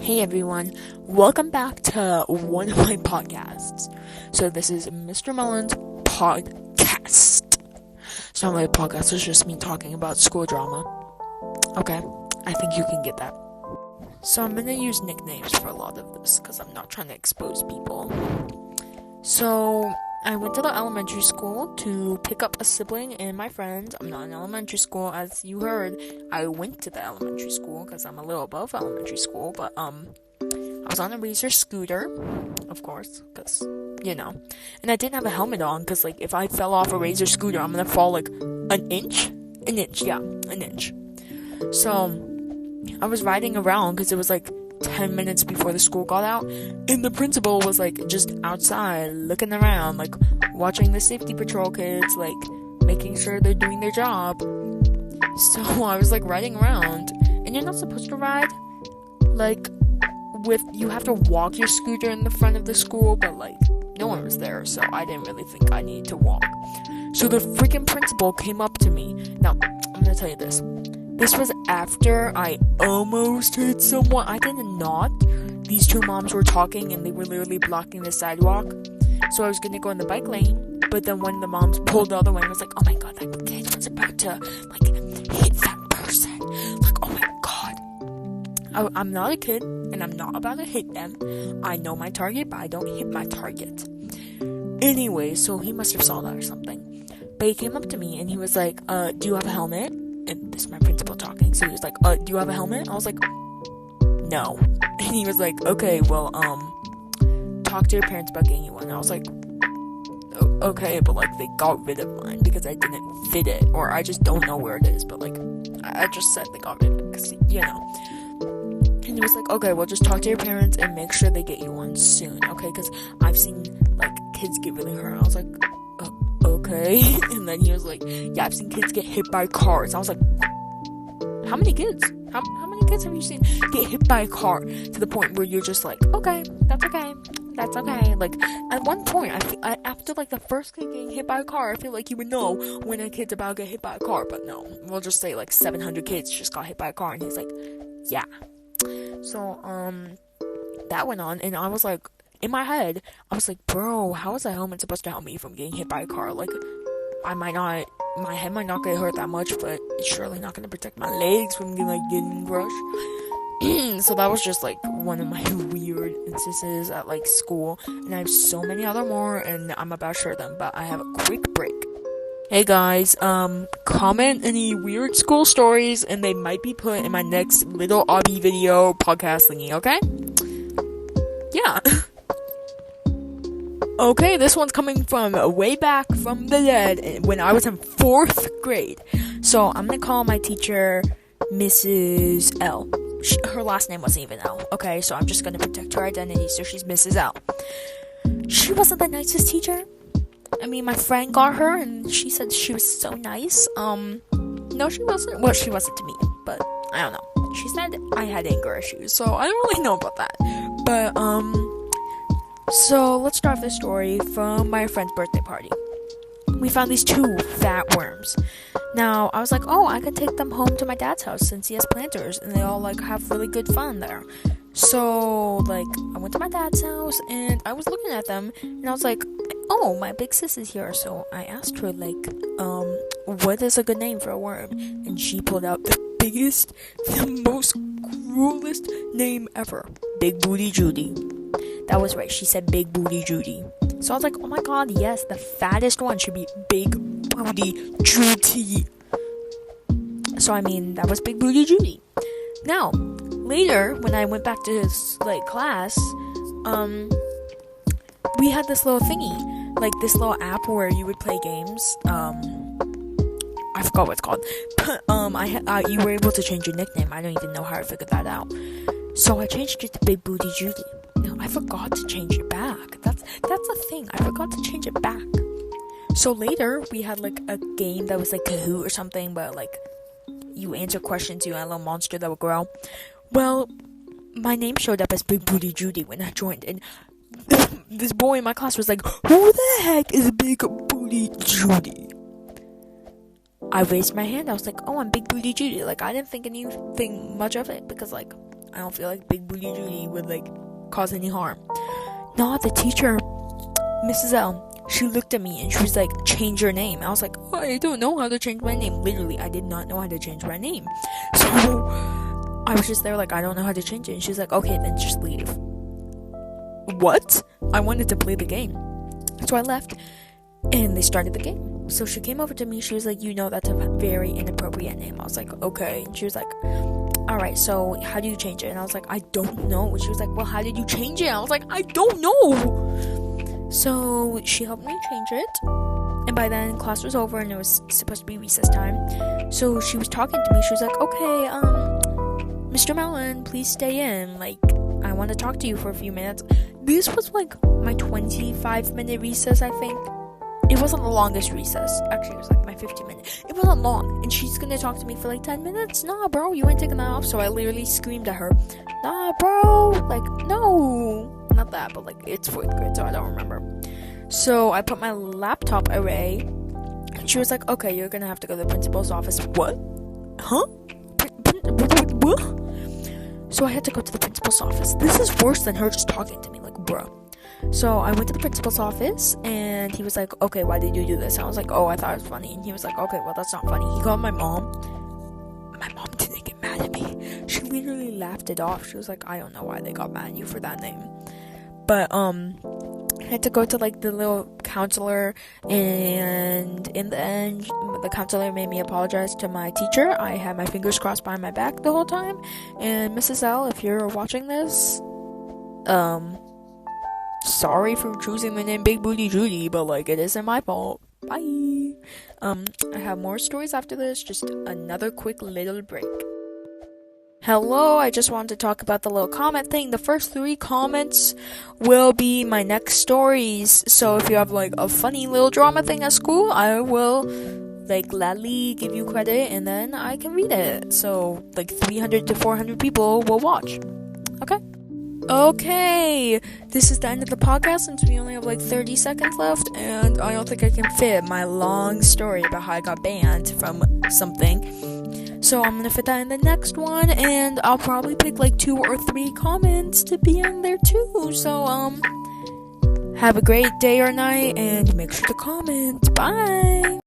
Hey everyone, welcome back to one of my podcasts. So this is Mr. Mullen's podcast. It's not really a podcast, it's just me talking about school drama. Okay, I think you can get that. So I'm gonna use nicknames for a lot of this because I'm not trying to expose people. So I went to the elementary school to pick up a sibling and my friends. I'm not in elementary school, as you heard. I went to the elementary school because I'm a little above elementary school, but I was on a Razor scooter, of course, because, and I didn't have a helmet on because, if I fell off a Razor scooter, I'm gonna fall, an inch. So I was riding around because it was, 10 minutes before the school got out, and the principal was just outside looking around, watching the safety patrol kids, making sure they're doing their job. So I was riding around, and you're not supposed to ride you have to walk your scooter in the front of the school, but no one was there, so I didn't really think I needed to walk. So the freaking principal came up to me. Now I'm gonna tell you this. This was after I almost hit someone. I did not. These two moms were talking and they were literally blocking the sidewalk. So I was gonna go in the bike lane, but then one of the moms pulled the other one and was like, oh my god, that kid was about to, hit that person. Oh my god. I'm not a kid and I'm not about to hit them. I know my target, but I don't hit my target. Anyway, so he must have saw that or something. But he came up to me and he was like, do you have a helmet? And this is my principal talking, so he was like, do you have a helmet? I was like, no. And he was like, okay, well, talk to your parents about getting you one. And I was like, okay, but they got rid of mine because I didn't fit it, or I just don't know where it is, but I just said they got rid of it, because, And he was like, okay, well, just talk to your parents and make sure they get you one soon, okay, because I've seen, kids get really hurt. I was like, okay. And then he was like, yeah, I've seen kids get hit by cars. I was like, how many kids? How many kids have you seen get hit by a car to the point where you're just like, okay, that's okay. At one point, after the first kid getting hit by a car, I feel like you would know when a kid's about to get hit by a car. But no, we'll just say 700 kids just got hit by a car. And he's like, yeah. So, that went on, and I was like, in my head, I was like, bro, how is that helmet supposed to help me from getting hit by a car? My head might not get hurt that much, but it's surely not going to protect my legs from getting crushed. So that was just, one of my weird instances at, school, and I have so many other more, and I'm about to share them, but I have a quick break. Hey guys, comment any weird school stories, and they might be put in my next little obby video podcast thingy, okay? Yeah. Okay, this one's coming from way back from the dead when I was in 4th grade. So I'm gonna call my teacher Mrs. L. Her last name wasn't even L, okay? So I'm just gonna protect her identity, so she's Mrs. L. She wasn't the nicest teacher. I mean, my friend got her, and she said she was so nice. No, she wasn't. Well, she wasn't to me, but I don't know. She said I had anger issues, so I don't really know about that. But, so let's start this story from my friend's birthday party. We found these 2 fat worms. Now, I was like, oh, I can take them home to my dad's house since he has planters, and they all, have really good fun there. So, I went to my dad's house, and I was looking at them, and I was like, oh, my big sis is here. So I asked her, what is a good name for a worm? And she pulled out the biggest, the most cruelest name ever. Big Booty Judy. That was right, she said Big Booty Judy. So I was like, oh my god, yes, the fattest one should be Big Booty Judy. So that was Big Booty Judy. Now, later, when I went back to his, class, we had this little thingy, this little app where you would play games, I forgot what it's called, but, you were able to change your nickname. I don't even know how I figured that out. So I changed it to Big Booty Judy. Now, I forgot to change it back. That's a thing. I forgot to change it back. So later, we had, a game that was, Kahoot or something, but, you answer questions, you had a little monster that would grow. Well, my name showed up as Big Booty Judy when I joined, and this boy in my class was like, who the heck is Big Booty Judy? I raised my hand. I was like, oh, I'm Big Booty Judy. I didn't think anything much of it because, I don't feel like Big Booty Judy would like cause any harm. Nah, the teacher, Mrs. L, she looked at me and she was like, change your name. I was like, oh, I don't know how to change my name. Literally, I did not know how to change my name. So I was just there like, I don't know how to change it. And she's like, okay, then just leave. What? I wanted to play the game. So I left and they started the game. So she came over to me. She was like, you know, that's a very inappropriate name. I was like, okay. And she was like, all right, so how do you change it? And I was like, I don't know. She was like, well, how did you change it? I was like, I don't know. So she helped me change it. And by then, class was over and it was supposed to be recess time. So she was talking to me. She was like, okay, Mr. Mellon, please stay in. Like, I want to talk to you for a few minutes. This was like my 25-minute recess, I think. It wasn't the longest recess. Actually, it was like my 15-minute. It wasn't long. And she's gonna talk to me for like 10 minutes? Nah, bro, you ain't taking that off. So I literally screamed at her, nah, bro. Like, no. Not that, but like, it's 4th grade, so I don't remember. So I put my laptop away. And she was like, okay, you're gonna have to go to the principal's office. What? Huh? What? So I had to go to the principal's office. This is worse than her just talking to me, like, bro. So I went to the principal's office, and he was like, okay, why did you do this? And I was like, oh, I thought it was funny. And he was like, okay, well, that's not funny. He called my mom. My mom didn't get mad at me. She literally laughed it off. She was like, I don't know why they got mad at you for that name. But, I had to go to, like, the little counselor, and in the end, the counselor made me apologize to my teacher. I had my fingers crossed behind my back the whole time. And Mrs. L, if you're watching this, sorry for choosing the name Big Booty Judy, but like, it isn't my fault. Bye. I have more stories after this, just another quick little break. Hello, I just wanted to talk about the little comment thing. The first 3 comments will be my next stories. So if you have like a funny little drama thing at school, I will like gladly give you credit and then I can read it. So like 300 to 400 people will watch. Okay, this is the end of the podcast since we only have like 30 seconds left, and I don't think I can fit my long story about how I got banned from something. So I'm gonna fit that in the next one, and I'll probably pick like 2 or 3 comments to be in there too. So have a great day or night, and make sure to comment. Bye.